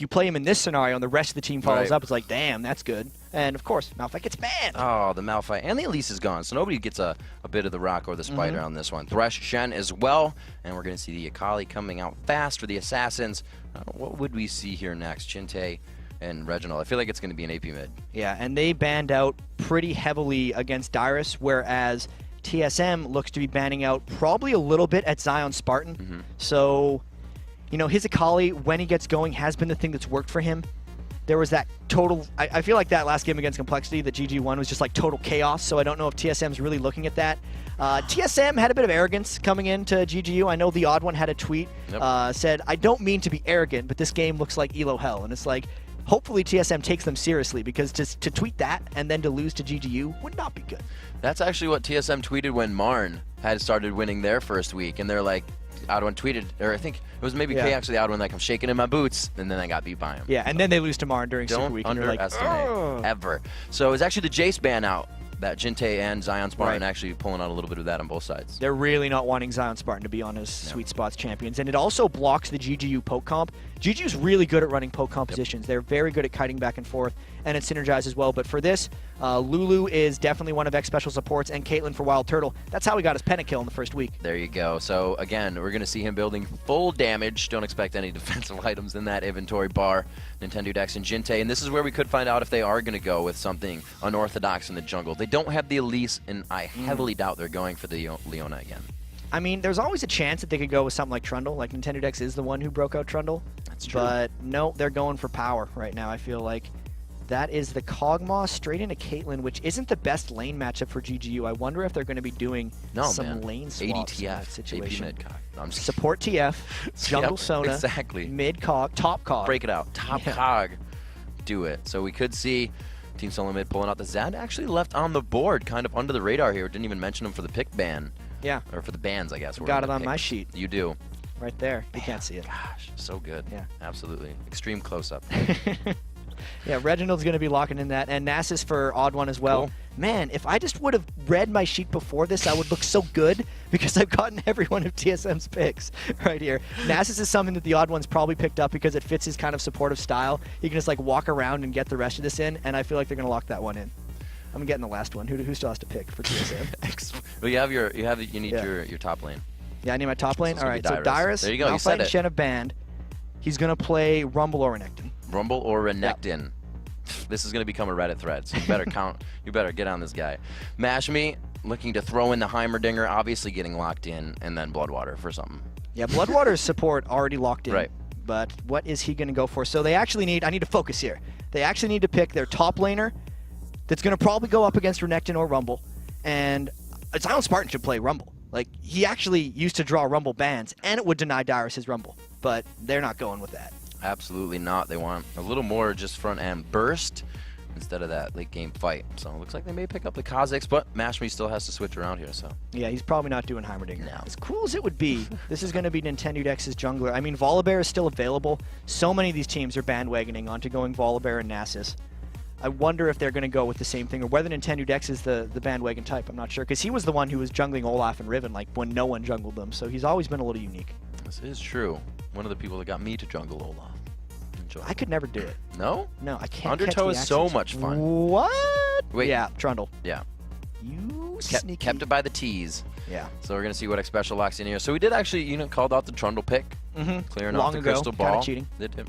if you play him in this scenario and the rest of the team follows up, it's like, damn, that's good. And, of course, Malphite gets banned. Oh, the Malphite. And the Elise is gone, so nobody gets a bit of the rock or the spider on this one. Thresh, Shen as well. And we're going to see the Akali coming out fast for the Assassins. What would we see here next? Chinte and Reginald. I feel like it's going to be an AP mid. Yeah, and they banned out pretty heavily against Dyrus, whereas TSM looks to be banning out probably a little bit at Zion Spartan. So, you know, his Akali, when he gets going, has been the thing that's worked for him. There was that total... I feel like that last game against Complexity that GG won was just like total chaos, so I don't know if TSM's really looking at that. TSM had a bit of arrogance coming into GGU. I know the Odd One had a tweet, said, I don't mean to be arrogant, but this game looks like ELO hell. And it's like, hopefully TSM takes them seriously, because to tweet that and then to lose to GGU would not be good. That's actually what TSM tweeted when Marn had started winning their first week, and they're like, Odd One tweeted, or I think it was maybe K actually, Odd One, like, I'm shaking in my boots, and then I got beat by him. Yeah, and then they lose to Marn during Super Week. Don't underestimate, ever. So it's actually the Jace ban out that Jinte and Zion Spartan actually pulling out a little bit of that on both sides. They're really not wanting Zion Spartan to be on his Sweet Spots champions, and it also blocks the GGU poke comp. GGU's really good at running poke compositions. They're very good at kiting back and forth, and it synergizes as well. But for this, Lulu is definitely one of X Special supports, and Caitlyn for Wild Turtle. That's how he got his pennant kill in the first week. There you go. So again, we're going to see him building full damage. Don't expect any defensive items in that inventory bar. Nintendo Dex and Jinte, and this is where we could find out if they are going to go with something unorthodox in the jungle. They don't have the Elise, and I heavily doubt they're going for the Leona again. I mean, there's always a chance that they could go with something like Trundle. Like, Nintendo Dex is the one who broke out Trundle. That's true. But no, they're going for power right now. I feel like that is the Kog'Maw straight into Caitlyn, which isn't the best lane matchup for GGU. I wonder if they're going to be doing some lane swaps in that situation. AP mid-cog. Support TF, jungle Sona, mid-cog, top cog. Break it out. Top cog. Do it. So we could see Team Solo Mid pulling out the Zad. Actually left on the board, kind of under the radar here. Didn't even mention him for the pick ban. Yeah. Or for the bans, I guess. Got it on my sheet. You do. Right there. You can't see it. Gosh, so good. Yeah. Absolutely. Extreme close-up. Yeah, Reginald's going to be locking in that, and Nasus for Odd One as well. Cool. Man, if I just would have read my sheet before this, I would look so good, because I've gotten every one of TSM's picks right here. Nasus is something that the Odd One's probably picked up because it fits his kind of supportive style. He can just like walk around and get the rest of this in, and I feel like they're going to lock that one in. I'm getting the last one. Who still has to pick for TSM? Well, you need your top lane. Yeah, I need my top lane. All right, so Dyrus, there you go. Malphite and Shen have banned. He's going to play Rumble or Renekton. Rumble or Renekton. Yep. This is going to become a Reddit thread, so you better you better get on this guy. Mash Me, looking to throw in the Heimerdinger, obviously getting locked in, and then Bloodwater for something. Yeah, Bloodwater's support already locked in. Right. But what is he going to go for? So they actually need, I need to focus here. They actually need to pick their top laner that's going to probably go up against Renekton or Rumble. And Zion Spartan should play Rumble. Like, he actually used to draw Rumble bans, and it would deny Dyrus his Rumble. But they're not going with that. Absolutely not. They want a little more just front-end burst instead of that late-game fight. So it looks like they may pick up the Kha'Zix, but Mash Me still has to switch around here. So yeah, he's probably not doing Heimerdinger. No. As cool as it would be, this is going to be Nintendo Dex's jungler. I mean, Volibear is still available. So many of these teams are bandwagoning onto going Volibear and Nasus. I wonder if they're going to go with the same thing, or whether Nintendo Dex is the bandwagon type. I'm not sure, because he was the one who was jungling Olaf and Riven, like, when no one jungled them. So he's always been a little unique. This is true. One of the people that got me to jungle Olaf. I could never do it. No? No, I can't. Undertow is so much fun. What? Wait. Yeah, Trundle. Yeah. You sneaky. Kept it by the T's. Yeah. So we're going to see what X Special locks in here. So we did actually, called out the Trundle pick. Clearing off the crystal ball. Kind of cheating.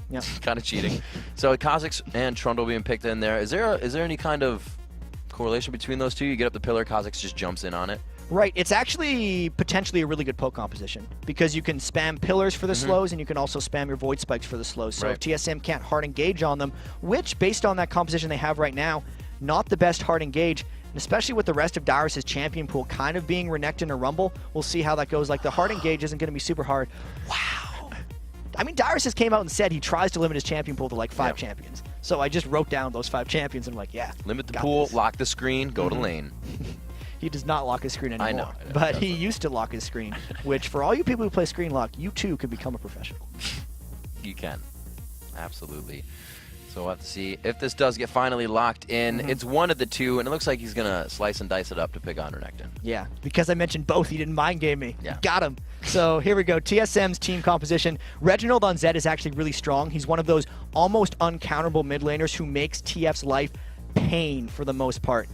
Yeah. Kind of cheating. So Kha'Zix and Trundle being picked in there. Is there any kind of correlation between those two? You get up the pillar, Kha'Zix just jumps in on it. Right. It's actually potentially a really good poke composition, because you can spam pillars for the slows, and you can also spam your void spikes for the slows. So if TSM can't hard engage on them, which, based on that composition they have right now, not the best hard engage, and especially with the rest of Dyrus' champion pool kind of being Renekton or Rumble, we'll see how that goes. Like, the hard engage isn't going to be super hard. Wow. I mean, Dyrus has came out and said he tries to limit his champion pool to like 5 champions. So I just wrote down those 5 champions, and I'm like, yeah. Limit the pool, lock the screen, go to lane. He does not lock his screen anymore. I know, but he used to lock his screen, which, for all you people who play screen lock, you too can become a professional. You can. Absolutely. So we'll have to see if this does get finally locked in. It's one of the two, and it looks like he's going to slice and dice it up to pick on Renekton. Yeah, because I mentioned both, he didn't mind game me. Yeah. Got him. So here we go. TSM's team composition. Reginald on Zed is actually really strong. He's one of those almost uncounterable mid laners who makes TF's life pain for the most part.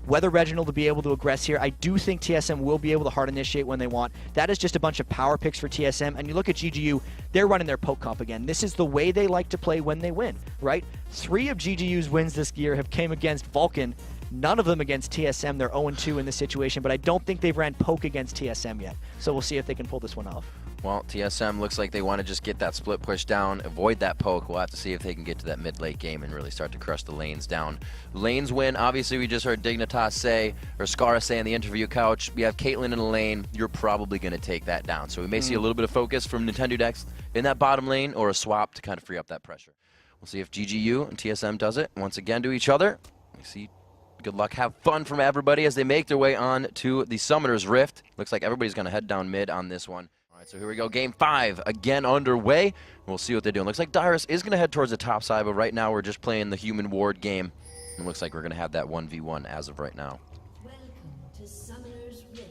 Whether Reginald will be able to aggress here, I do think TSM will be able to hard initiate when they want. That is just a bunch of power picks for TSM. And you look at GGU, they're running their poke comp again. This is the way they like to play when they win, right? 3 of GGU's wins this year have came against Vulcan. None of them against TSM. They're 0-2 in this situation, but I don't think they've ran poke against TSM yet. So we'll see if they can pull this one off. Well, TSM looks like they want to just get that split push down, avoid that poke. We'll have to see if they can get to that mid-late game and really start to crush the lanes down. Lanes win. Obviously, we just heard Dignitas say, or Scara say on the interview couch, we have Caitlyn in a lane. You're probably going to take that down. So we may see a little bit of focus from Nintendo Dex in that bottom lane or a swap to kind of free up that pressure. We'll see if GGU and TSM does it once again to each other. We see. Good luck, have fun from everybody as they make their way on to the Summoner's Rift. Looks like everybody's going to head down mid on this one. All right, so here we go. Game 5 again underway. We'll see what they're doing. Looks like Dyrus is going to head towards the top side, but right now we're just playing the human ward game. It looks like we're going to have that 1v1 as of right now. Welcome to Summoner's Rift.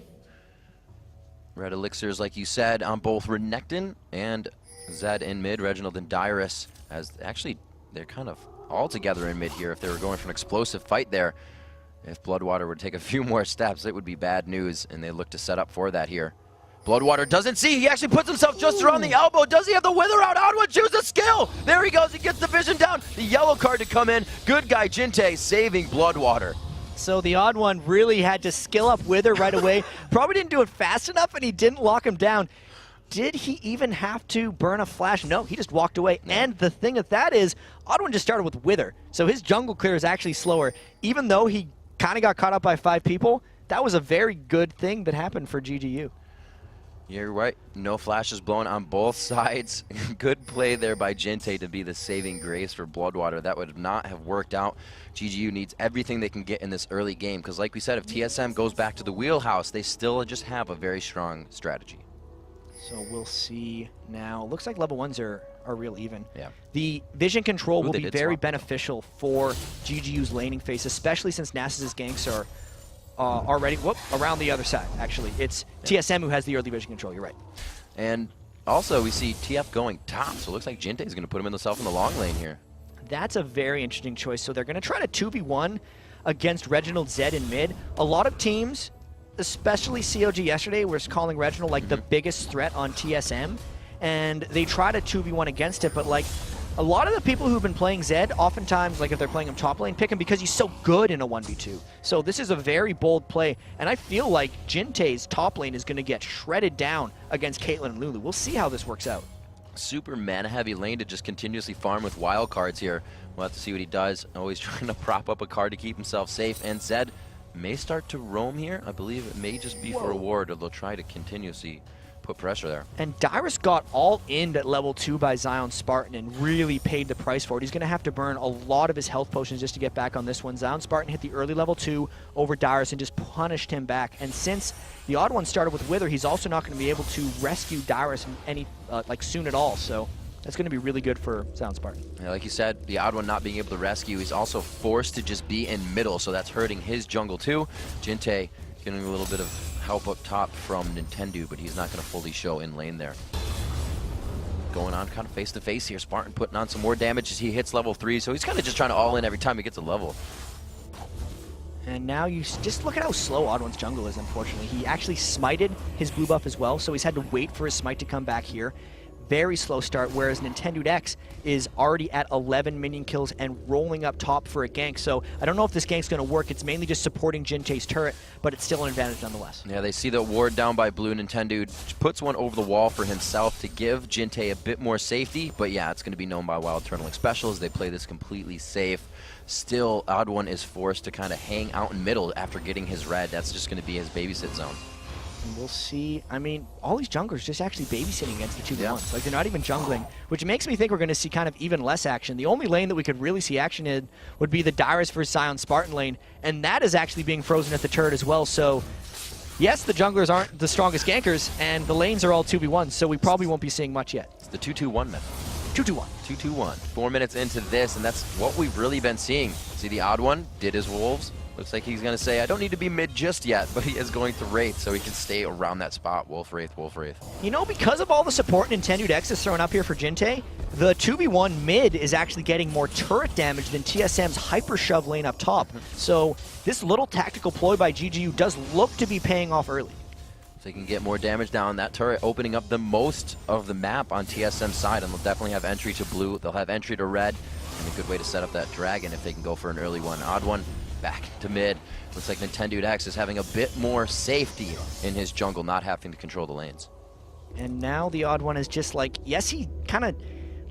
Red elixirs, like you said, on both Renekton and Zed in mid. Reginald and Dyrus, as actually they're kind of all together in mid here. If they were going for an explosive fight there, if Bloodwater would take a few more steps, it would be bad news, and they look to set up for that here. Bloodwater doesn't see. He actually puts himself just around the elbow. Does he have the wither out? Oddwood chooses skill. There he goes. He gets the vision down. The yellow card to come in. Good guy Jinte saving Bloodwater. So the odd one really had to skill up Wither right away. Probably didn't do it fast enough, and he didn't lock him down. Did he even have to burn a flash? No, he just walked away. Yeah. And the thing with that is, Oddwin just started with Wither. So his jungle clear is actually slower. Even though he kind of got caught up by 5 people, that was a very good thing that happened for GGU. You're right. No flashes blown on both sides. Good play there by Jinte to be the saving grace for Bloodwater. That would not have worked out. GGU needs everything they can get in this early game, because like we said, if TSM goes back to the wheelhouse, they still just have a very strong strategy. So we'll see now. Looks like level 1s are real even. Yeah. The vision control will be very swap. beneficial for GGU's laning phase, especially since Nasus' ganks are already around the other side, actually. It's TSM who has the early vision control, you're right. And also we see TF going top, so it looks like Jinte is going to put himself in the long lane here. That's a very interesting choice. So they're going to try to 2v1 against Reginald Zed in mid. A lot of teams, especially COG yesterday, was calling Reginald like the biggest threat on TSM, and they try to 2v1 against it, but like a lot of the people who've been playing Zed, oftentimes, like if they're playing him top lane, pick him because he's so good in a 1v2. So this is a very bold play, and I feel like Jinte's top lane is going to get shredded down against Caitlyn and Lulu. We'll see how this works out. Super mana heavy lane to just continuously farm with wild cards here. We'll have to see what he does. Always trying to prop up a card to keep himself safe, and Zed may start to roam here. I believe it may just be for a ward, or they'll try to continuously put pressure there. And Dyrus got all in at level 2 by Zion Spartan and really paid the price for it. He's going to have to burn a lot of his health potions just to get back on this one. Zion Spartan hit the early level 2 over Dyrus and just punished him back. And since the odd one started with Wither, he's also not going to be able to rescue Dyrus soon at all. So that's going to be really good for Zion Spartan. Yeah, like you said, the odd one not being able to rescue, he's also forced to just be in middle, so that's hurting his jungle too. Jinte getting a little bit of help up top from Nintendo, but he's not going to fully show in lane there. Going on kind of face to face here. Spartan putting on some more damage as he hits level 3, so he's kind of just trying to all in every time he gets a level. And now you just look at how slow Oddwin's jungle is, unfortunately. He actually smited his blue buff as well, so he's had to wait for his smite to come back here. Very slow start, whereas Nintendo Dex is already at 11 minion kills and rolling up top for a gank. So I don't know if this gank's going to work. It's mainly just supporting Jinte's turret, but it's still an advantage nonetheless. Yeah, they see the ward down by blue. Nintendo puts one over the wall for himself to give Jinte a bit more safety, but yeah, it's going to be known by Wild Turtling Special as they play this completely safe. Still, Odd One is forced to kind of hang out in middle after getting his red. That's just going to be his babysit zone. And we'll see. I mean, all these junglers just actually babysitting against the 2v1s. Yeah. Like, they're not even jungling, which makes me think we're going to see kind of even less action. The only lane that we could really see action in would be the Dyrus versus Zion Spartan lane, and that is actually being frozen at the turret as well. So, yes, the junglers aren't the strongest gankers, and the lanes are all 2v1s, so we probably won't be seeing much yet. It's the 2-2-1 method. 2-2-1. 2-2-1. 4 minutes into this, and that's what we've really been seeing. See, the odd one did his wolves. Looks like he's going to say, I don't need to be mid just yet, but he is going to Wraith, so he can stay around that spot. Wolf Wraith, Wolf Wraith. You know, because of all the support Nintendo X is throwing up here for Jinte, the 2v1 mid is actually getting more turret damage than TSM's hyper shove lane up top. So this little tactical ploy by GGU does look to be paying off early. If they can get more damage down, that turret opening up the most of the map on TSM's side, and they'll definitely have entry to blue. They'll have entry to red, and a good way to set up that dragon if they can go for an early one. Odd one. Back to mid. Looks like Nintendo X is having a bit more safety in his jungle, not having to control the lanes. And now the odd one is just like, yes, he kind of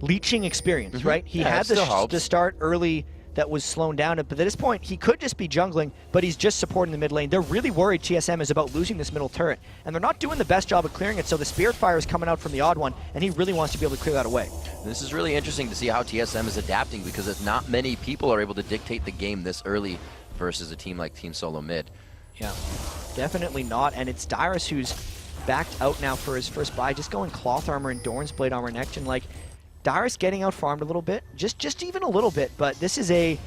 leeching experience, right? He had the start early that was slowing down, but at this point, he could just be jungling, but he's just supporting the mid lane. They're really worried TSM is about losing this middle turret, and they're not doing the best job of clearing it, so the Spirit Fire is coming out from the odd one, and he really wants to be able to clear that away. This is really interesting to see how TSM is adapting, because if not many people are able to dictate the game this early versus a team like Team Solo Mid. Yeah, definitely not, and it's Dyrus who's backed out now for his first buy, just going Cloth Armor and Doran's Blade Armor next, and like, Dyrus getting out farmed a little bit, just even a little bit, but this is a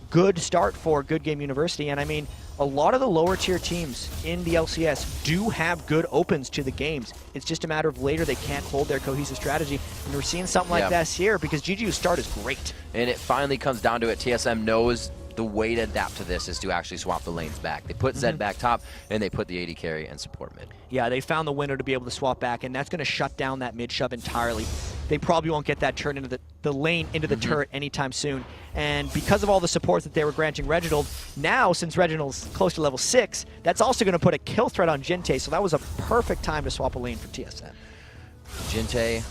good start for Good Game University, and I mean, a lot of the lower tier teams in the LCS do have good opens to the games. It's just a matter of later they can't hold their cohesive strategy, and we're seeing something like this here because GGU's start is great. And it finally comes down to it. TSM knows the way to adapt to this is to actually swap the lanes back. They put Zed back top, and they put the AD carry and support mid. Yeah, they found the window to be able to swap back, and that's going to shut down that mid shove entirely. They probably won't get that turn into the lane into the turret anytime soon. And because of all the support that they were granting Reginald, now since Reginald's close to level 6, that's also going to put a kill threat on Jinte, so that was a perfect time to swap a lane for TSM. Jinte,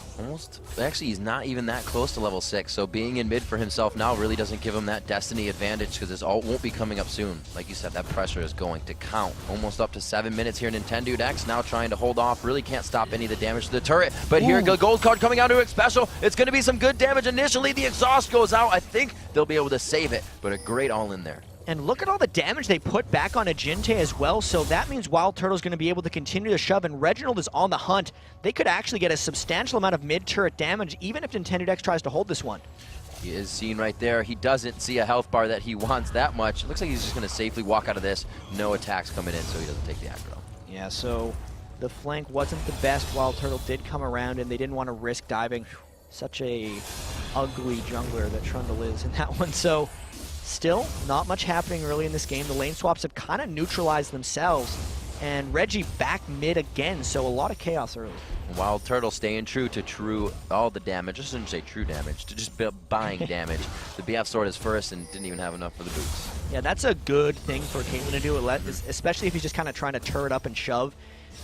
actually he's not even that close to level 6, so being in mid for himself now really doesn't give him that destiny advantage because this all won't be coming up soon. Like you said, that pressure is going to count. Almost up to 7 minutes here. Nintendo X now trying to hold off, really can't stop any of the damage to the turret, but here the gold card coming out to it special. It's going to be some good damage initially. The exhaust goes out. I think they'll be able to save it, but a great all in there. And look at all the damage they put back on a Jinte as well, so that means Wild Turtle's going to be able to continue to shove, and Reginald is on the hunt. They could actually get a substantial amount of mid-turret damage, even if Nintendo X tries to hold this one. He is seen right there. He doesn't see a health bar that he wants that much. It looks like he's just going to safely walk out of this. No attacks coming in, so he doesn't take the aggro. Yeah, so the flank wasn't the best. Wild Turtle did come around, and they didn't want to risk diving. Such a ugly jungler that Trundle is in that one, so still, not much happening early in this game. The lane swaps have kind of neutralized themselves, and Reggie back mid again, so a lot of chaos early. Wild Turtle staying true to all the damage. I shouldn't say true damage, to just buying damage. The BF sword is first and didn't even have enough for the boots. Yeah, that's a good thing for Caitlyn to do, especially if he's just kind of trying to turret up and shove.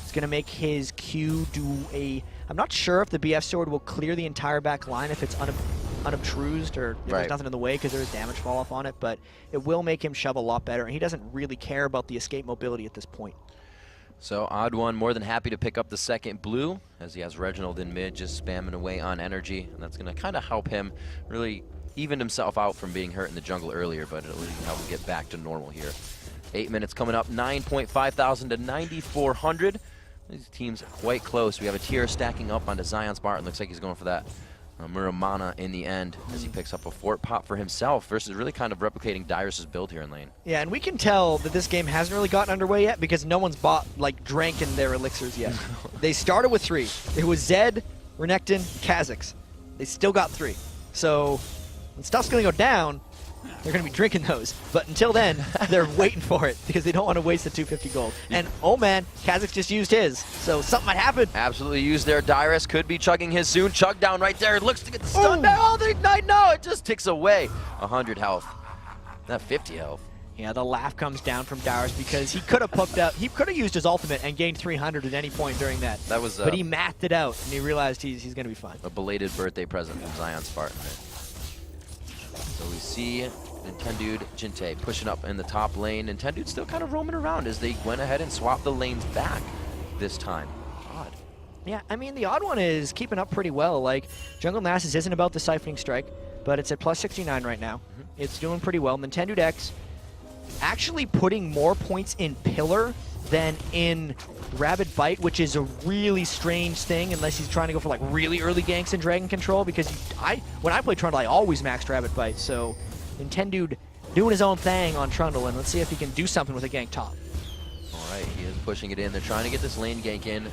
It's going to make his Q do a... I'm not sure if the BF sword will clear the entire back line if it's unobtrused or there's nothing in the way because there is damage fall off on it, but it will make him shove a lot better, and he doesn't really care about the escape mobility at this point. So Odd One more than happy to pick up the second blue as he has Reginald in mid just spamming away on energy, and that's going to kind of help him really even himself out from being hurt in the jungle earlier, but it'll even help him get back to normal here. 8 minutes coming up, 9.5 thousand to 9,400. These teams quite close. We have a tier stacking up onto Zion Spartan. Looks like he's going for that Muramana in the end as he picks up a fort pop for himself versus really kind of replicating Dyrus's build here in lane. Yeah, and we can tell that this game hasn't really gotten underway yet because no one's drank in their elixirs yet. They started with 3. It was Zed, Renekton, Kha'Zix. They still got 3. So when stuff's going to go down, they're going to be drinking those. But until then, they're waiting for it because they don't want to waste the 250 gold. And, oh man, Kha'Zix just used his, so something might happen. Absolutely used there. Dyrus could be chugging his soon. Chug down right there. Looks to get the stun back. Oh, the ignite. No, it just ticks away. 100 health. Not 50 health. Yeah, the laugh comes down from Dyrus because he could have poked out. He could have used his ultimate and gained 300 at any point during that. That was. But he mathed it out and he realized he's going to be fine. A belated birthday present from Zion Spartan. So we see Nintendo Jinte pushing up in the top lane. Nintendo's still kind of roaming around as they went ahead and swapped the lanes back this time. Odd. Yeah, I mean, the odd one is keeping up pretty well. Like, Jungle Nasus isn't about the Siphoning Strike, but it's at plus 69 right now. It's doing pretty well. Nintendo X actually putting more points in Pillar than in Rabid Bite, which is a really strange thing unless he's trying to go for like really early ganks in Dragon Control, because when I play Trundle, I always maxed Rabid Bite. So Nintendude doing his own thing on Trundle, and let's see if he can do something with a gank top. All right, he is pushing it in. They're trying to get this lane gank in.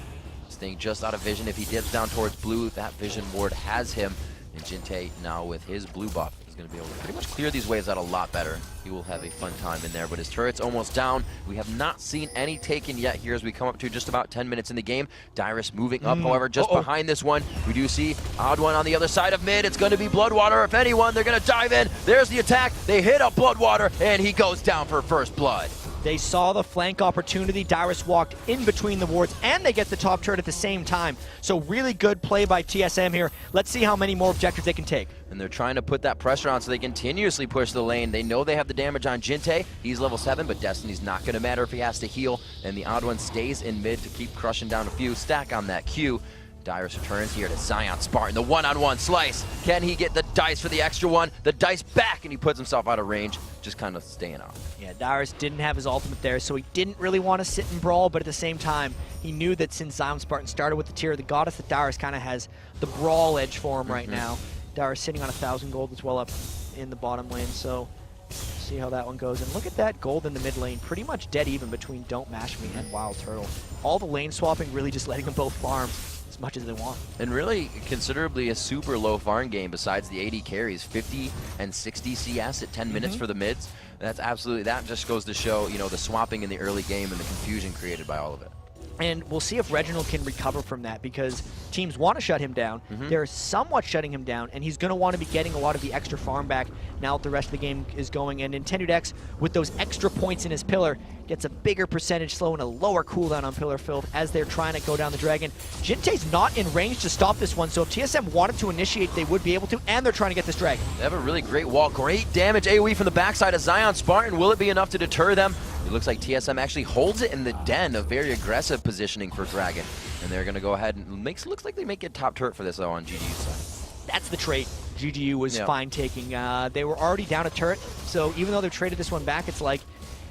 This thing just out of vision. If he dips down towards blue, that vision ward has him. And Jinte now with his blue buff is going to be able to pretty much clear these waves out a lot better. He will have a fun time in there, but his turret's almost down. We have not seen any taken yet here as we come up to just about 10 minutes in the game. Dyrus moving up, however, just behind this one. We do see Odd One on the other side of mid. It's going to be Bloodwater. If anyone, they're going to dive in. There's the attack. They hit up Bloodwater, and he goes down for first blood. They saw the flank opportunity. Dyrus walked in between the wards, and they get the top turret at the same time. So really good play by TSM here. Let's see how many more objectives they can take. And they're trying to put that pressure on so they continuously push the lane. They know they have the damage on Jinte. He's level 7, but Destiny's not going to matter if he has to heal. And the Odd One stays in mid to keep crushing down a few. Stack on that Q. Dyrus returns here to Zion Spartan, the one-on-one slice. Can he get the dice for the extra one? The dice back, and he puts himself out of range, just kind of staying out. Yeah, Dyrus didn't have his ultimate there, so he didn't really want to sit and brawl, but at the same time, he knew that since Zion Spartan started with the tier of the goddess, that Dyrus kind of has the brawl edge for him right now. Dyrus sitting on 1,000 gold as well up in the bottom lane, so see how that one goes. And look at that gold in the mid lane, pretty much dead even between Don't Mash Me and Wild Turtle. All the lane swapping really just letting them both farm as much as they want. And really considerably a super low farm game besides the AD carries, 50 and 60 CS at 10 minutes for the mids. That's absolutely, that just goes to show, you know, the swapping in the early game and the confusion created by all of it. And we'll see if Reginald can recover from that, because teams want to shut him down. They're somewhat shutting him down, and he's going to want to be getting a lot of the extra farm back now that the rest of the game is going. And Nintendude X, with those extra points in his pillar, gets a bigger percentage slow and a lower cooldown on Pillar Filled as they're trying to go down the dragon. Jinte's not in range to stop this one, so if TSM wanted to initiate, they would be able to, and they're trying to get this dragon. They have a really great wall, great damage AoE from the backside of Zion Spartan. Will it be enough to deter them? It looks like TSM actually holds it in the den, a very aggressive positioning for Dragon. And they're going to go ahead and looks like they may get top turret for this though on GGU's side. That's the trade GGU was fine taking. They were already down a turret, so even though they've traded this one back, it's like,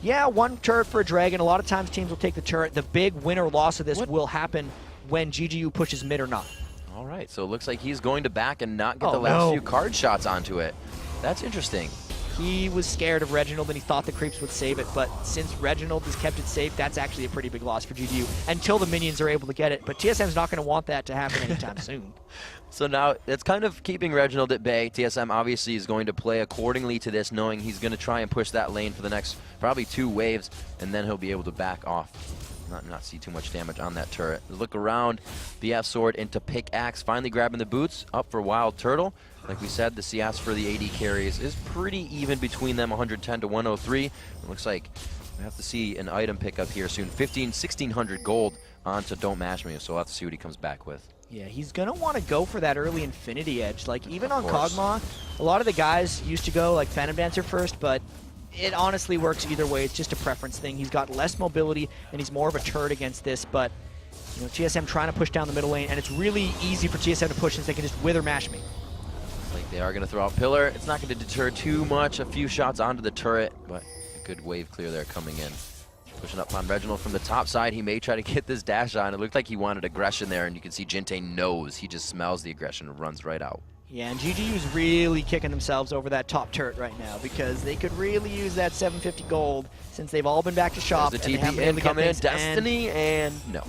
yeah, one turret for a dragon. A lot of times teams will take the turret. The big win or loss of this will happen when GGU pushes mid or not. All right, so it looks like he's going to back and not get the last few card shots onto it. That's interesting. He was scared of Reginald and he thought the creeps would save it, but since Reginald has kept it safe, that's actually a pretty big loss for GGU until the minions are able to get it. But TSM's not going to want that to happen anytime soon. So now it's kind of keeping Reginald at bay. TSM obviously is going to play accordingly to this, knowing he's going to try and push that lane for the next probably 2 waves, and then he'll be able to back off. Not see too much damage on that turret. Look around, BF Sword into Pickaxe, finally grabbing the boots, up for Wild Turtle. Like we said, the CS for the AD carries is pretty even between them, 110 to 103. It looks like we have to see an item pickup here soon. 1,600 gold onto Don't Mash Me, so we'll have to see what he comes back with. Yeah, he's going to want to go for that early Infinity Edge. Like, even on Kog'Maw, a lot of the guys used to go, like, Phantom Dancer first, but it honestly works either way. It's just a preference thing. He's got less mobility, and he's more of a turret against this, but, you know, TSM trying to push down the middle lane, and it's really easy for TSM to push since they can just wither Mash Me. Like they are going to throw out Pillar. It's not going to deter too much. A few shots onto the turret, but a good wave clear there coming in. Pushing up on Reginald from the top side. He may try to get this dash on. It looked like he wanted aggression there, and you can see Jinte knows. He just smells the aggression and runs right out. Yeah, and GGU's really kicking themselves over that top turret right now because they could really use that 750 gold since they've all been back to shop. There's the TP in coming in, Destiny, and no.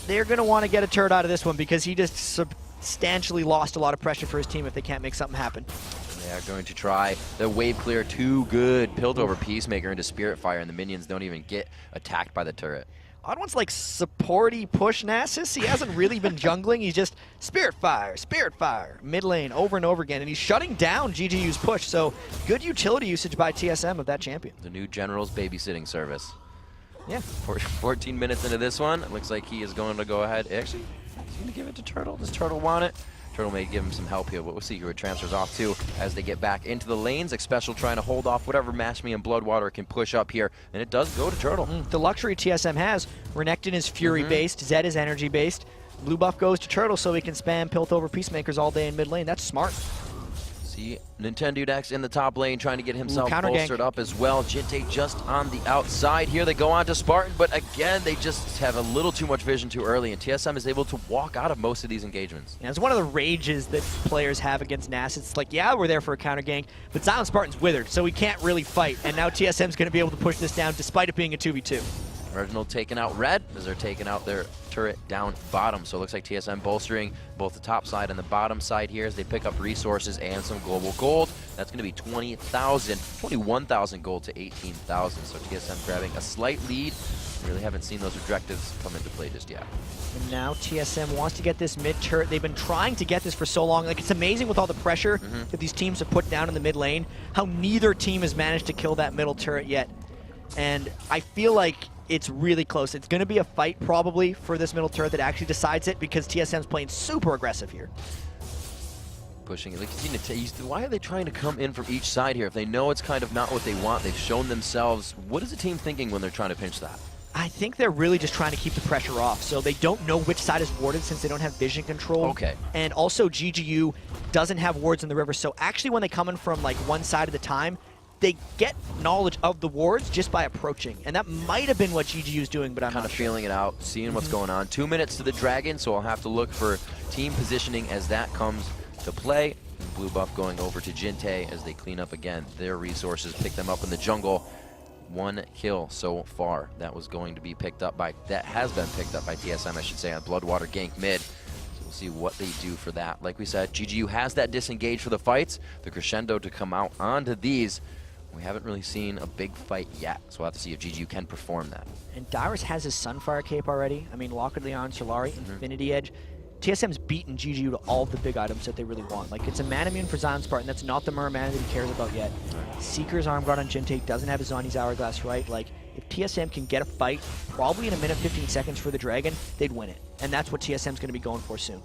They're going to want to get a turret out of this one because he just substantially lost a lot of pressure for his team if they can't make something happen. They are going to try the wave clear. Too good. Pilled over Peacemaker into Spirit Fire, and the minions don't even get attacked by the turret. Odd One's like supporty push Nasus. He hasn't really been jungling. He's just Spirit Fire, mid lane over and over again, and he's shutting down GGU's push. So good utility usage by TSM of that champion. The new General's babysitting service. Yeah. 14 minutes into this one, it looks like he is going to go ahead. Actually, he's going to give it to Turtle. Does Turtle want it? Turtle may give him some help here, but we'll see who it transfers off to as they get back into the lanes. Xpecial trying to hold off whatever Mash Me and Bloodwater can push up here, and it does go to Turtle. The luxury TSM has, Renekton is Fury-based, Zed is Energy-based. Blue buff goes to Turtle so he can spam Piltover Peacemakers all day in mid lane. That's smart. See Nintendo Dex in the top lane trying to get himself counter bolstered gank. up as well. Jinte just on the outside here. They go on to Spartan, but again, they just have a little too much vision too early, and TSM is able to walk out of most of these engagements. Yeah, it's one of the rages that players have against Nass. It's like, yeah, we're there for a counter gank, but Zion Spartan's withered, so we can't really fight. And now TSM's going to be able to push this down despite it being a 2v2. Reginald taking out red as they're taking out their turret down bottom. So it looks like TSM bolstering both the top side and the bottom side here as they pick up resources and some global gold. That's going to be 21,000 gold to 18,000. So TSM grabbing a slight lead. Really haven't seen those objectives come into play just yet. And now TSM wants to get this mid turret. They've been trying to get this for so long. Like, it's amazing with all the pressure that these teams have put down in the mid lane, how neither team has managed to kill that middle turret yet. And I feel like it's really close. It's going to be a fight probably for this middle turret that actually decides it, because TSM's playing super aggressive here. Pushing it. Like, why are they trying to come in from each side here? If they know it's kind of not what they want, they've shown themselves. What is the team thinking when they're trying to pinch that? I think they're really just trying to keep the pressure off, so they don't know which side is warded since they don't have vision control. Okay. And also GGU doesnn't have wards in the river, so actually when they come in from like one side at a time, they get knowledge of the wards just by approaching. And that might have been what GGU is doing, but I'm kind not of sure. feeling it out, seeing what's going on. 2 minutes to the Dragon, so I'll have to look for team positioning as that comes to play. Blue buff going over to Jinte as they clean up again their resources, pick them up in the jungle. 1 kill so far. That was going to be picked up by, that has been picked up by TSM, I should say, on Bloodwater gank mid. So we'll see what they do for that. Like we said, GGU has that disengage for the fights. The crescendo to come out onto these. We haven't really seen a big fight yet, so we'll have to see if GGU can perform that. And Dyrus has his Sunfire cape already. I mean, Locket Leon, Solari, Infinity Edge. TSM's beaten GGU to all of the big items that they really want. Like, it's a mana immune for Zion Spartan. That's not the Mirror mana that he cares about yet. Seeker's Arm Guard on Jinte doesn't have his Zani's Hourglass right. Like, if TSM can get a fight, probably in a minute 15 seconds for the Dragon, they'd win it. And that's what TSM's going to be going for soon.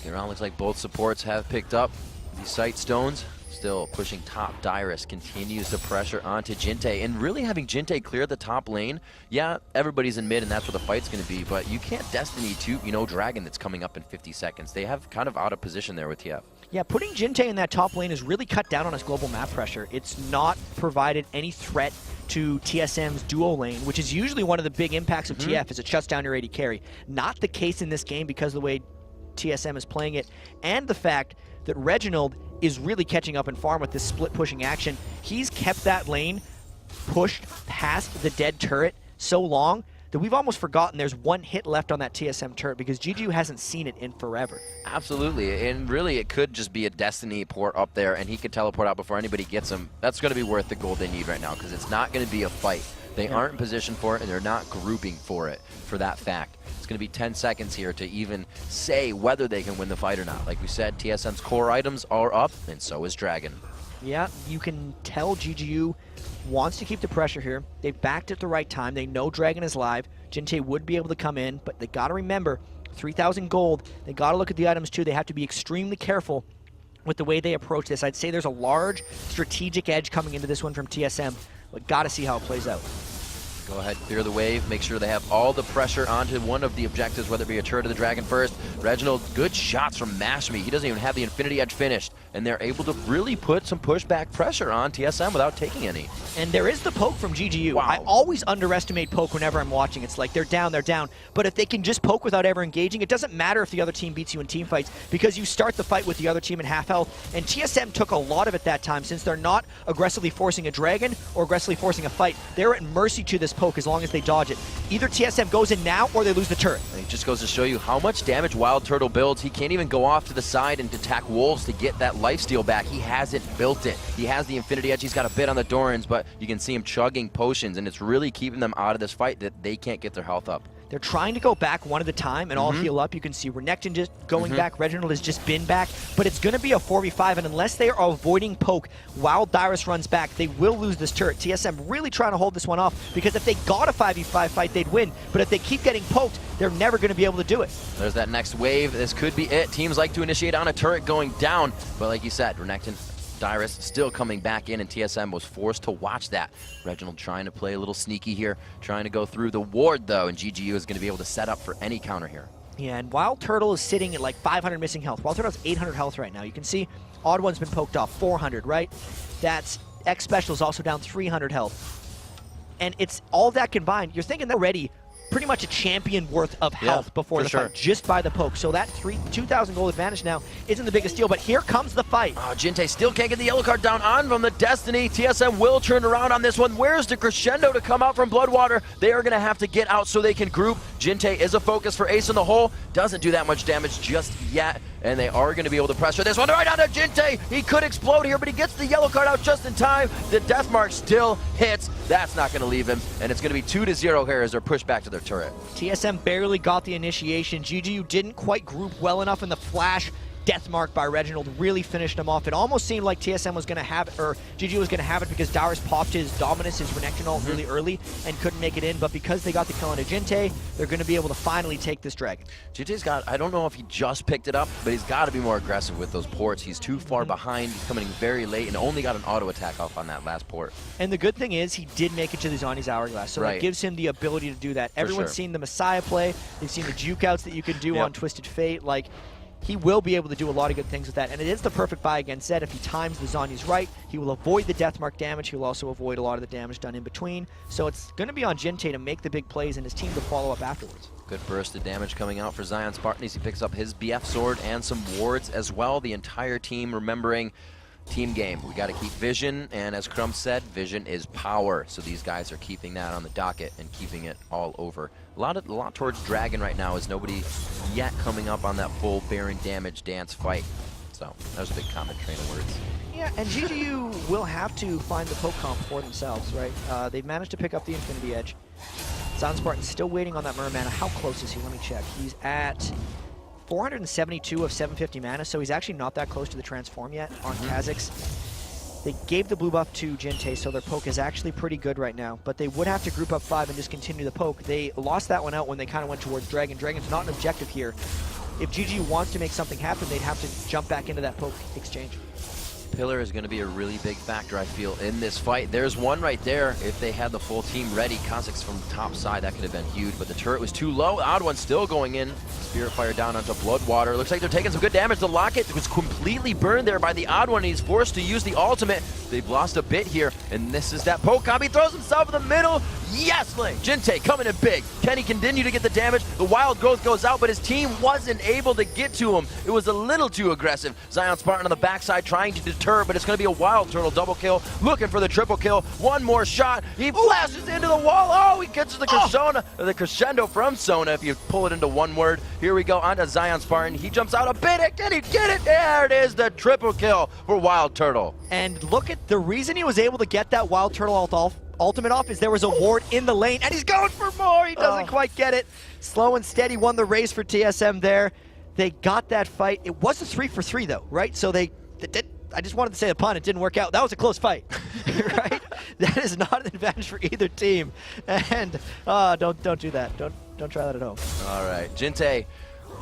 Around looks like both supports have picked up these sight stones. Still pushing top. Dyrus continues the pressure onto Jinte, and really having Jinte clear the top lane. Yeah, everybody's in mid, and that's where the fight's going to be, but you can't Destiny to, Dragon that's coming up in 50 seconds. They have kind of out of position there with TF. Yeah, putting Jinte in that top lane has really cut down on his global map pressure. It's not provided any threat to TSM's duo lane, which is usually one of the big impacts of TF, as it shuts down your AD carry. Not the case in this game because of the way TSM is playing it, and the fact that Reginald is really catching up in farm with this split pushing action. He's kept that lane pushed past the dead turret so long that we've almost forgotten there's one hit left on that TSM turret, because GGU hasn't seen it in forever. Absolutely, and really it could just be a Destiny port up there, and he could teleport out before anybody gets him. That's going to be worth the gold they need right now, because it's not going to be a fight. They aren't in position for it, and they're not grouping for it, for that fact. It's going to be 10 seconds here to even say whether they can win the fight or not. Like we said, TSM's core items are up, and so is Dragon. Yeah, you can tell GGU wants to keep the pressure here. They've backed at the right time. They know Dragon is live. Jinte would be able to come in, but they got to remember, 3,000 gold. They got to look at the items too. They have to be extremely careful with the way they approach this. I'd say there's a large strategic edge coming into this one from TSM, but got to see how it plays out. Go ahead, clear the wave, make sure they have all the pressure onto one of the objectives, whether it be a turret of the Dragon first. Reginald, good shots from Mashme. He doesn't even have the Infinity Edge finished, and they're able to really put some pushback pressure on TSM without taking any. And there is the poke from GGU. Wow. I always underestimate poke whenever I'm watching. It's like they're down. But if they can just poke without ever engaging, it doesn't matter if the other team beats you in team fights, because you start the fight with the other team in half health. And TSM took a lot of it that time, since they're not aggressively forcing a Dragon or aggressively forcing a fight. They're at mercy to this poke as long as they dodge it. Either TSM goes in now or they lose the turret. And it just goes to show you how much damage Wild Turtle builds. He can't even go off to the side and attack Wolves to get that lifesteal back. He hasn't built it. He has the Infinity Edge. He's got a bit on the Dorans, but you can see him chugging potions, and it's really keeping them out of this fight that they can't get their health up. They're trying to go back one at a time and all heal up. You can see Renekton just going back. Reginald has just been back. But it's going to be a 4v5, and unless they are avoiding poke while Dyrus runs back, they will lose this turret. TSM really trying to hold this one off, because if they got a 5v5 fight, they'd win. But if they keep getting poked, they're never going to be able to do it. There's that next wave. This could be it. Teams like to initiate on a turret going down. But like you said, Renekton, Dyrus still coming back in, and TSM was forced to watch that. Reginald trying to play a little sneaky here, trying to go through the ward though, and GGU is going to be able to set up for any counter here. Yeah, and Wild Turtle is sitting at like 500 missing health. Wild Turtle has 800 health right now. You can see Odd One's been poked off, 400, right? That's X Special is also down 300 health. And it's all that combined. You're thinking they're already pretty much a champion worth of health before the fight, just by the poke. So that 2,000 gold advantage now isn't the biggest deal, but here comes the fight. Oh, Jinte still can't get the yellow card down on from the Destiny. TSM will turn around on this one. Where's the crescendo to come out from Bloodwater? They are going to have to get out so they can group. Jinte is a focus for Ace in the hole. Doesn't do that much damage just yet, and they are going to be able to pressure this one right onto Jinte. He could explode here, but he gets the yellow card out just in time. The death mark still hits. That's not going to leave him, and it's going to be 2-0 here as they're pushed back to their turret. TSM barely got the initiation. GGU didn't quite group well enough, in the flash death mark by Reginald really finished him off. It almost seemed like TSM was going to have it, or GGU was going to have it, because Darius popped his Dominus, his Renekton ult really early and couldn't make it in, but because they got the kill on Jinte, they're going to be able to finally take this dragon. Jinte's got, I don't know if he just picked it up, but he's got to be more aggressive with those ports. He's too far behind, he's coming very late, and only got an auto attack off on that last port. And the good thing is, he did make it to the Zani's Hourglass, so that gives him the ability to do that. Everyone's seen the Messiah play, they've seen the juke outs that you can do on Twisted Fate. Like, he will be able to do a lot of good things with that, and it is the perfect buy against Zed. If he times the Zhonya's right, he will avoid the death mark damage. He will also avoid a lot of the damage done in between. So it's going to be on Jinte to make the big plays and his team to follow up afterwards. Good burst of damage coming out for Zion Spartan as he picks up his BF sword and some wards as well. The entire team remembering team game. We got to keep vision, and as Crumb said, vision is power. So these guys are keeping that on the docket and keeping it all over. A lot towards Dragon right now, as nobody yet coming up on that full Baron damage dance fight. So that was a big comment train of words. Yeah, and GGU will have to find the poke comp for themselves, right? They've managed to pick up the Infinity Edge. Zion Spartan's still waiting on that Mirror Mana. How close is he? Let me check. He's at 472 of 750 mana, so he's actually not that close to the transform yet on Kha'Zix. They gave the blue buff to Jinte, so their poke is actually pretty good right now, but they would have to group up 5 and just continue the poke. They lost that one out when they kind of went towards Dragon. Dragon's not an objective here. If GG wants to make something happen, they'd have to jump back into that poke exchange. Pillar is going to be a really big factor, I feel, in this fight. There's one right there. If they had the full team ready, Kha'Zix from the top side, that could have been huge, but the turret was too low. Odd One still going in. Spirit Fire down onto Bloodwater. Looks like they're taking some good damage. The Locket was completely burned there by the Odd One, and he's forced to use the ultimate. They've lost a bit here, and this is that poke comp. He throws himself in the middle. Yes, Link! Jinte coming in big. Can he continue to get the damage? The Wild Growth goes out, but his team wasn't able to get to him. It was a little too aggressive. Zion Spartan on the backside trying to deter, but it's going to be a Wild Turtle double kill, looking for the triple kill. One more shot. He flashes into the wall. Oh, he gets the crescendo from Sona, if you pull it into one word. Here we go onto Zion Spartan. He jumps out a bit. Can he get it? There it is, the triple kill for Wild Turtle. And look at the reason he was able to get that Wild Turtle ultimate off is there was a ward in the lane, and he's going for more. He doesn't quite get it. Slow and steady won the race for TSM there. They got that fight. It was a 3-for-3 though, right? So they did. I just wanted to say the pun. It didn't work out. That was a close fight, right? That is not an advantage for either team. And don't do that. Don't try that at home. All right, Jinte,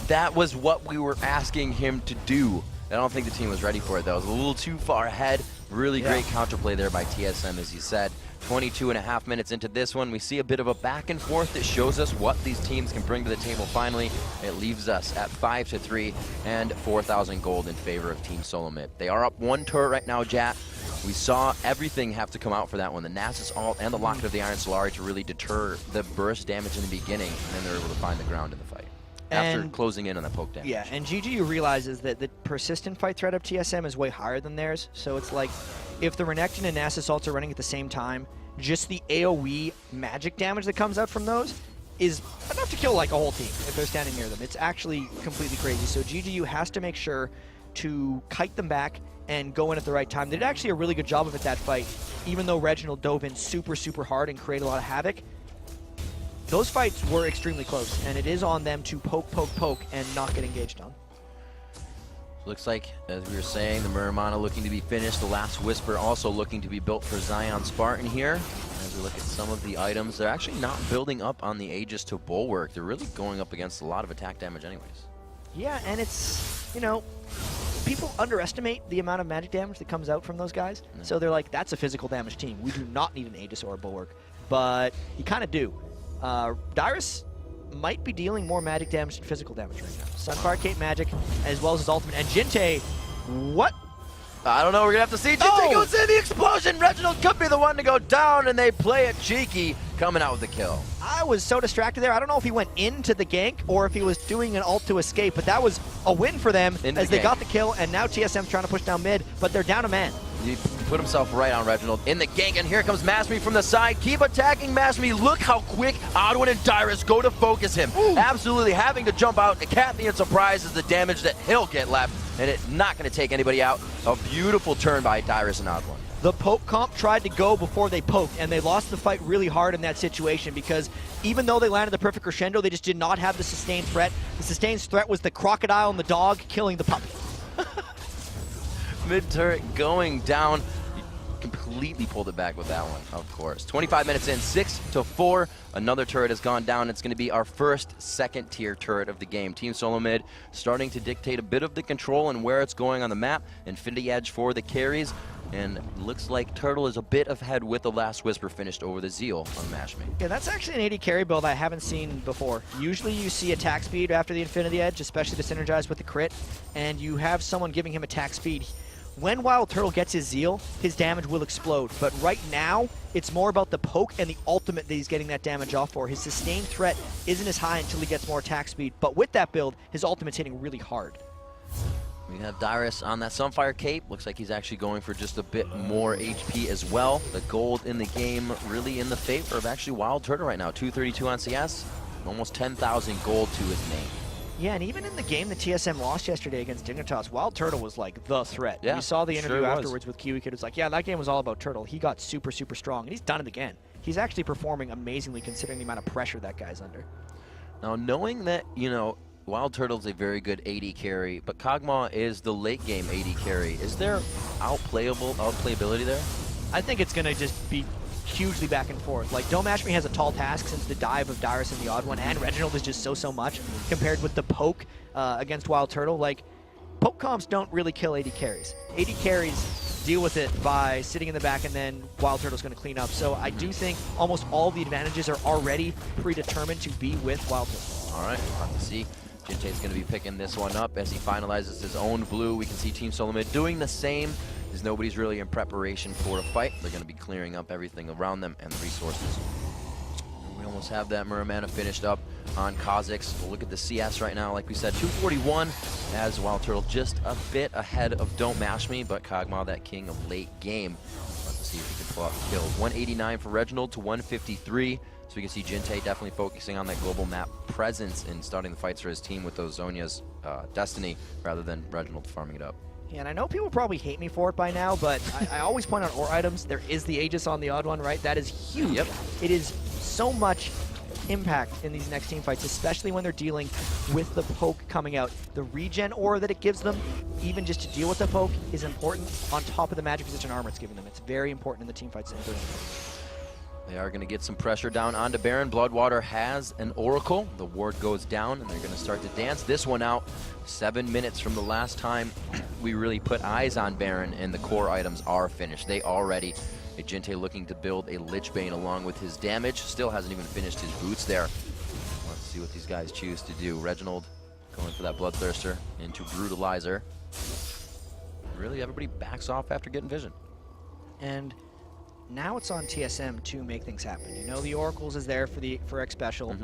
that was what we were asking him to do. I don't think the team was ready for it. That was a little too far ahead. Really great counterplay there by TSM, as you said. 22.5 minutes into this one, we see a bit of a back and forth that shows us what these teams can bring to the table finally. It leaves us at 5-3 and 4,000 gold in favor of Team Solomid. They are up one turret right now, Jat. We saw everything have to come out for that one. The Nasus ult and the Locket of the Iron Solari to really deter the burst damage in the beginning, and then they're able to find the ground in the fight. After closing in on the poke damage. Yeah, and GGU realizes that the persistent fight threat of TSM is way higher than theirs, so it's like, if the Renekton and Nasus ults are running at the same time, just the AoE magic damage that comes out from those is enough to kill like a whole team if they're standing near them. It's actually completely crazy. So GGU has to make sure to kite them back and go in at the right time. They did actually a really good job of it that fight, even though Reginald dove in super, super hard and created a lot of havoc. Those fights were extremely close, and it is on them to poke, and not get engaged on. Looks like, as we were saying, the Mirror Mana looking to be finished. The Last Whisper also looking to be built for Zion Spartan here. As we look at some of the items, they're actually not building up on the Aegis to Bulwark. They're really going up against a lot of attack damage anyways. Yeah, and it's, you know, people underestimate the amount of magic damage that comes out from those guys. So they're like, that's a physical damage team. We do not need an Aegis or a Bulwark. But you kind of do. Dyrus might be dealing more magic damage than physical damage right now. Sunfire Cape magic, as well as his ultimate. And Jinte, what? I don't know. We're going to have to see. Jinte goes in the explosion. Reginald could be the one to go down, and they play it cheeky, coming out with the kill. I was so distracted there. I don't know if he went into the gank or if he was doing an ult to escape, but that was a win for them as they got the kill, and now TSM's trying to push down mid, but they're down a man. He put himself right on Reginald in the gank, and here comes Masmi from the side. Keep attacking Masmi. Look how quick Odwin and Dyrus go to focus him. Ooh. Absolutely having to jump out. Kathy and Surprise is the damage that he'll get left, and it's not going to take anybody out. A beautiful turn by Dyrus and Odwin. The poke comp tried to go before they poked, and they lost the fight really hard in that situation because even though they landed the perfect crescendo, they just did not have the sustained threat. The sustained threat was the crocodile and the dog killing the puppy. Mid turret going down. He completely pulled it back with that one, of course. 25 minutes in, 6-4. Another turret has gone down. It's going to be our first second-tier turret of the game. Team Solo Mid starting to dictate a bit of the control and where it's going on the map. Infinity Edge for the carries. And looks like Turtle is a bit ahead with the Last Whisper finished over the Zeal on Mashme. Yeah, that's actually an AD carry build I haven't seen before. Usually you see attack speed after the Infinity Edge, especially to synergize with the crit, and you have someone giving him attack speed. When Wild Turtle gets his Zeal, his damage will explode. But right now, it's more about the poke and the ultimate that he's getting that damage off for. His sustained threat isn't as high until he gets more attack speed. But with that build, his ultimate's hitting really hard. We have Dyrus on that Sunfire Cape. Looks like he's actually going for just a bit more HP as well. The gold in the game really in the favor of actually Wild Turtle right now. 232 on CS, almost 10,000 gold to his name. Yeah, and even in the game that TSM lost yesterday against Dignitas, Wild Turtle was like the threat. Yeah, we saw the interview sure afterwards with Kiwi Kid. It was like, yeah, that game was all about Turtle. He got super, super strong, and he's done it again. He's actually performing amazingly considering the amount of pressure that guy's under. Now, knowing that, you know, Wild Turtle's a very good AD carry, but Kog'Maw is the late game AD carry. Is there outplayability there? I think it's going to just be hugely back and forth. Like, Don't Mash Me has a tall task since the dive of Dyrus and the Odd One, and Reginald is just so much compared with the poke against Wild Turtle. Like, poke comps don't really kill AD carries. AD carries deal with it by sitting in the back, and then Wild Turtle's going to clean up. So I do think almost all the advantages are already predetermined to be with Wild Turtle. All right, we'll have to see. Jinte's going to be picking this one up as he finalizes his own blue. We can see Team Solo Mid doing the same, as nobody's really in preparation for a fight. They're going to be clearing up everything around them and the resources. We almost have that Muramana finished up on Kha'Zix. We'll look at the CS right now. Like we said, 241 as Wild Turtle just a bit ahead of Don't Mash Me, but Kog'Maw, that king of late game. Let's see if he can pull out the kills. 189 for Reginald to 153. So we can see Jinte definitely focusing on that global map presence and starting the fights for his team with those Zhonya's Destiny rather than Reginald farming it up. Yeah, and I know people probably hate me for it by now, but I always point out ore items. There is the Aegis on the Odd One, right? That is huge. Yep. It is so much impact in these next team fights, especially when they're dealing with the poke coming out. The regen aura that it gives them, even just to deal with the poke, is important on top of the magic resistant armor it's giving them. It's very important in the team fights that they're in. They are going to get some pressure down onto Baron. Bloodwater has an Oracle. The ward goes down, and they're going to start to dance this one out. 7 minutes from the last time we really put eyes on Baron, and the core items are finished. They are ready. Jinte looking to build a Lich Bane along with his damage. Still hasn't even finished his boots there. Let's see what these guys choose to do. Reginald going for that Bloodthirster into Brutalizer. Really, everybody backs off after getting vision. And now it's on TSM to make things happen. You know, the Oracles is there for X Special,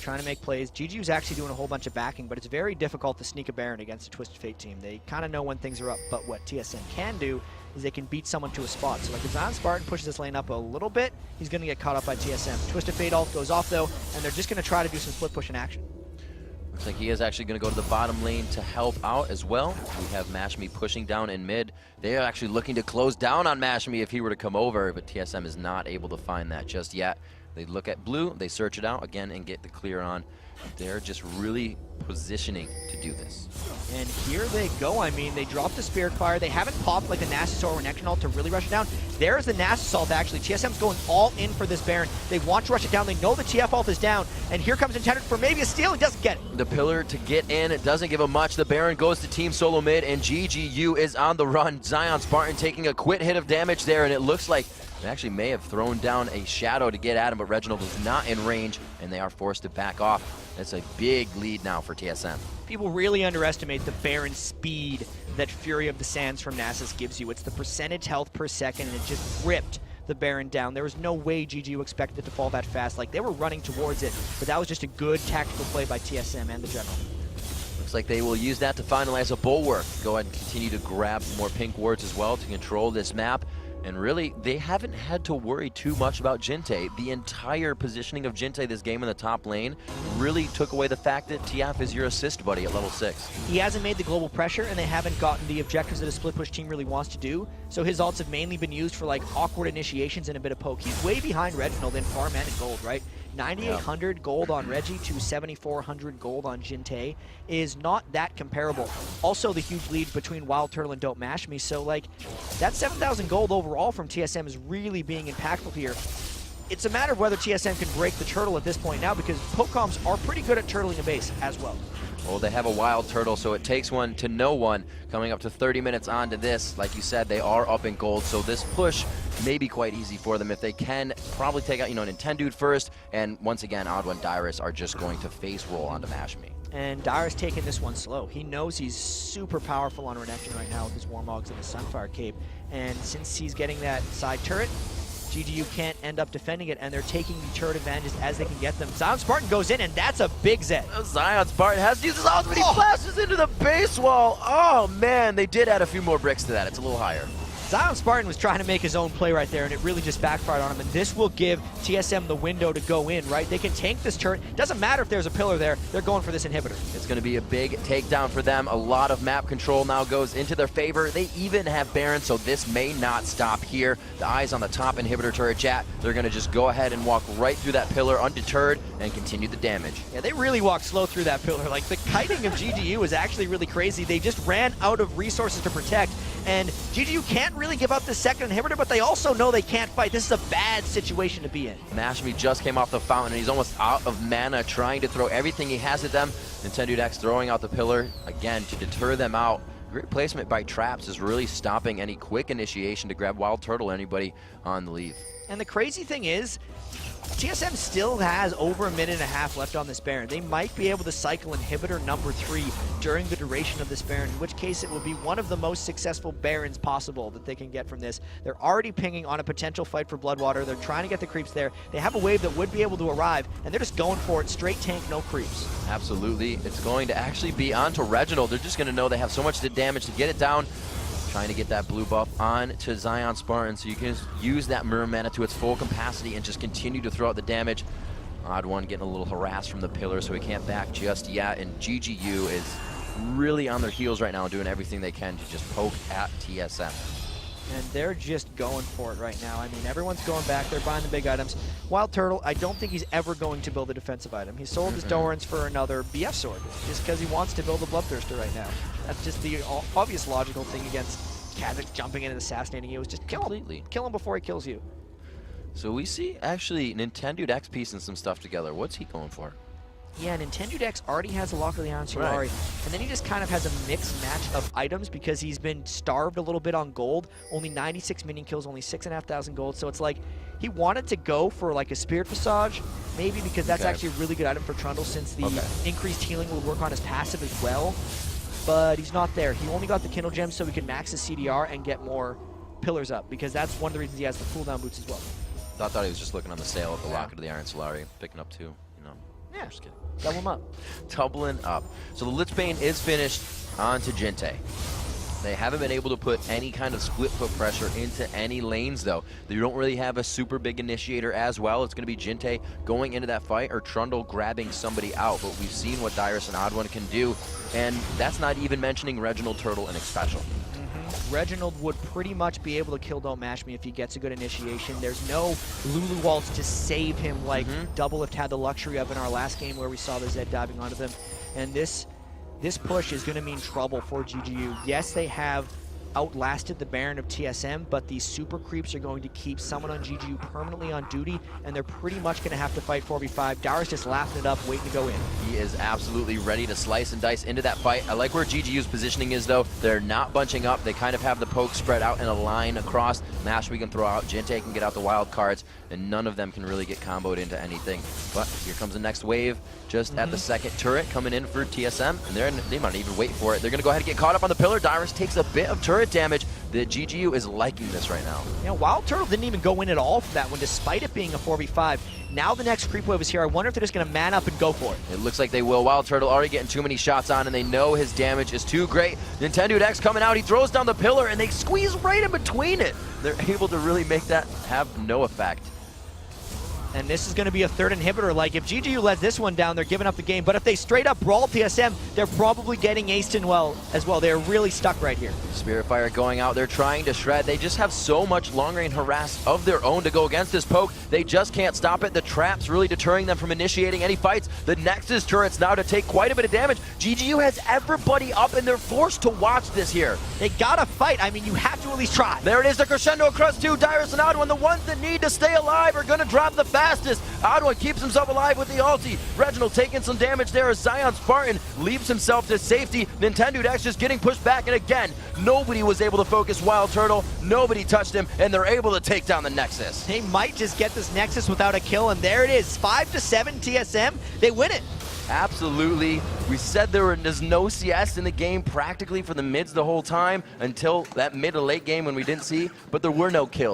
trying to make plays. GGU's actually doing a whole bunch of backing, but it's very difficult to sneak a Baron against a Twisted Fate team. They kind of know when things are up, but what TSM can do is they can beat someone to a spot. So like if Zion Spartan pushes this lane up a little bit, he's going to get caught up by TSM. Twisted Fate ult goes off though, and they're just going to try to do some split push in action. Looks like he is actually going to go to the bottom lane to help out as well. We have Mashme pushing down in mid. They are actually looking to close down on Mashme if he were to come over, but TSM is not able to find that just yet. They look at blue, they search it out again and get the clear on. They're just really positioning to do this. And here they go. I mean, they dropped the Spirit Fire. They haven't popped like the Nasus or Renection ult to really rush it down. There's the Nasus ult, actually. TSM's going all in for this Baron. They want to rush it down. They know the TF ult is down. And here comes Intended for maybe a steal. He doesn't get it. The pillar to get in. It doesn't give him much. The Baron goes to Team Solo Mid, and GGU is on the run. Zion Spartan taking a quick hit of damage there, and it looks like They actually may have thrown down a shadow to get at him, but Reginald was not in range, and they are forced to back off. That's a big lead now for TSM. People really underestimate the Baron speed that Fury of the Sands from Nasus gives you. It's the percentage health per second, and it just ripped the Baron down. There was no way GGU expected it to fall that fast. Like, they were running towards it, but that was just a good tactical play by TSM and the General. Looks like they will use that to finalize a bulwark. Go ahead and continue to grab more pink wards as well to control this map. And really, they haven't had to worry too much about Jinte. The entire positioning of Jinte this game in the top lane really took away the fact that TF is your assist buddy at level 6. He hasn't made the global pressure, and they haven't gotten the objectives that a split push team really wants to do. So his ults have mainly been used for like awkward initiations and a bit of poke. He's way behind Reginald in farm and in gold, right? 9,800 gold on Reggie to 7,400 gold on Jinte is not that comparable. Also, the huge lead between Wild Turtle and Don't Mash Me, so like that 7,000 gold overall from TSM is really being impactful here. It's a matter of whether TSM can break the turtle at this point now, because Pokecoms are pretty good at turtling a base as well. Well, they have a Wild Turtle, so it takes one to know one. Coming up to 30 minutes onto this, like you said, they are up in gold, so this push may be quite easy for them if they can probably take out, Nintendude first, and once again, Odd1 and Dyrus are just going to face roll onto Mash Me. And Dyrus taking this one slow. He knows he's super powerful on Renekton right now with his Warmogs and his Sunfire Cape, and since he's getting that side turret, GGU can't end up defending it, and they're taking the turret advantages as they can get them. Zion Spartan goes in, and that's a big Zed. Zion Spartan has to use his ultimate. He flashes into the base wall. Oh, man, they did add a few more bricks to that. It's a little higher. Zion Spartan was trying to make his own play right there, and it really just backfired on him. And this will give TSM the window to go in, right? They can tank this turret. Doesn't matter if there's a pillar there. They're going for this inhibitor. It's going to be a big takedown for them. A lot of map control now goes into their favor. They even have Baron, so this may not stop here. The eyes on the top inhibitor turret, chat. They're going to just go ahead and walk right through that pillar undeterred and continue the damage. Yeah, they really walked slow through that pillar. Like, the kiting of GGU is actually really crazy. They just ran out of resources to protect, and GGU can't really give up the second inhibitor, but they also know they can't fight. This is a bad situation to be in. Mash Me just came off the fountain, and he's almost out of mana, trying to throw everything he has at them. Nintendude X throwing out the pillar, again, to deter them out. Great placement by Traps is really stopping any quick initiation to grab Wild Turtle or anybody on the leave. And the crazy thing is, TSM still has over a minute and a half left on this Baron. They might be able to cycle inhibitor number 3 during the duration of this Baron, in which case it will be one of the most successful Barons possible that they can get from this. They're already pinging on a potential fight for Bloodwater. They're trying to get the creeps there. They have a wave that would be able to arrive, and they're just going for it. Straight tank, no creeps. Absolutely. It's going to actually be onto Reginald. They're just going to know they have so much damage to get it down. Trying to get that blue buff on to Zion Spartan so you can use that mirror mana to its full capacity and just continue to throw out the damage. Odd1 getting a little harassed from the pillar, so he can't back just yet, and GGU is really on their heels right now, doing everything they can to just poke at TSM. And they're just going for it right now. I mean, everyone's going back. They're buying the big items. Wild Turtle, I don't think he's ever going to build a defensive item. He sold his Dorans for another BF sword just because he wants to build a Bloodthirster right now. That's just the obvious logical thing against Kha'Zix jumping in and assassinating you. Is just kill him. Kill him before he kills you. So we see, actually, Nintendude X piecing some stuff together. What's he going for? Yeah, Nintendude X already has a Lock of the Iron Solari, Right. and then he just kind of has a mixed match of items because he's been starved a little bit on gold. Only 96 minion kills, only 6,500 gold, so it's like he wanted to go for like a Spirit Visage, maybe because that's actually a really good item for Trundle since the increased healing will work on his passive as well, but he's not there. He only got the Kindle Gem so he could max his CDR and get more pillars up, because that's one of the reasons he has the cooldown boots as well. I thought he was just looking on the sale of the Locket of the Iron Solari, picking up 2, Yeah, I'm just kidding. double him up. Doubling up. So the Lichbane is finished onto Jinte. They haven't been able to put any kind of split foot pressure into any lanes, though. They don't really have a super big initiator as well. It's going to be Jinte going into that fight or Trundle grabbing somebody out. But we've seen what Dyrus and Odd1 can do, and that's not even mentioning Reginald Turtle and X-Special. Reginald would pretty much be able to kill Don't Mash Me if he gets a good initiation. There's no Lulu Waltz to save him like Doublelift had the luxury of in our last game where we saw the Zed diving onto them. And this push is going to mean trouble for GGU. Yes, they have outlasted the Baron of TSM, but these super creeps are going to keep someone on GGU permanently on duty, and they're pretty much going to have to fight 4v5. Darius just laughing it up, waiting to go in. He is absolutely ready to slice and dice into that fight. I like where GGU's positioning is, though. They're not bunching up. They kind of have the poke spread out in a line across. Nash we can throw out. Jinte can get out the wild cards, and none of them can really get comboed into anything. But here comes the next wave, just at the second turret coming in for TSM, and they might even wait for it. They're going to go ahead and get caught up on the pillar. Dyrus takes a bit of turret damage. The GGU is liking this right now. Yeah, Wild Turtle didn't even go in at all for that one, despite it being a 4v5. Now the next creep wave is here. I wonder if they're just going to man up and go for it. It looks like they will. Wild Turtle already getting too many shots on, and they know his damage is too great. Nintendo X coming out. He throws down the pillar, and they squeeze right in between it. They're able to really make that have no effect. And this is going to be a third inhibitor. Like, if GGU lets this one down, they're giving up the game. But if they straight up brawl TSM, they're probably getting aced in as well. They're really stuck right here. Spirit Fire going out. They're trying to shred. They just have so much long-range harass of their own to go against this poke. They just can't stop it. The trap's really deterring them from initiating any fights. The Nexus turret's now to take quite a bit of damage. GGU has everybody up, and they're forced to watch this here. They gotta fight. I mean, you have to at least try. There it is, the crescendo across two. Dyrus and Oddone, the ones that need to stay alive, are going to drop the fastest. Oddone keeps himself alive with the ulti. Reginald taking some damage there as Zion Spartan leaves himself to safety. Nintendo X just getting pushed back, and again, nobody was able to focus Wild Turtle. Nobody touched him, and they're able to take down the Nexus. They might just get this Nexus without a kill, and there it is. 5-7 TSM. They win it. Absolutely. We said there's no CS in the game practically for the mids the whole time until that mid to late game when we didn't see, but there were no kills.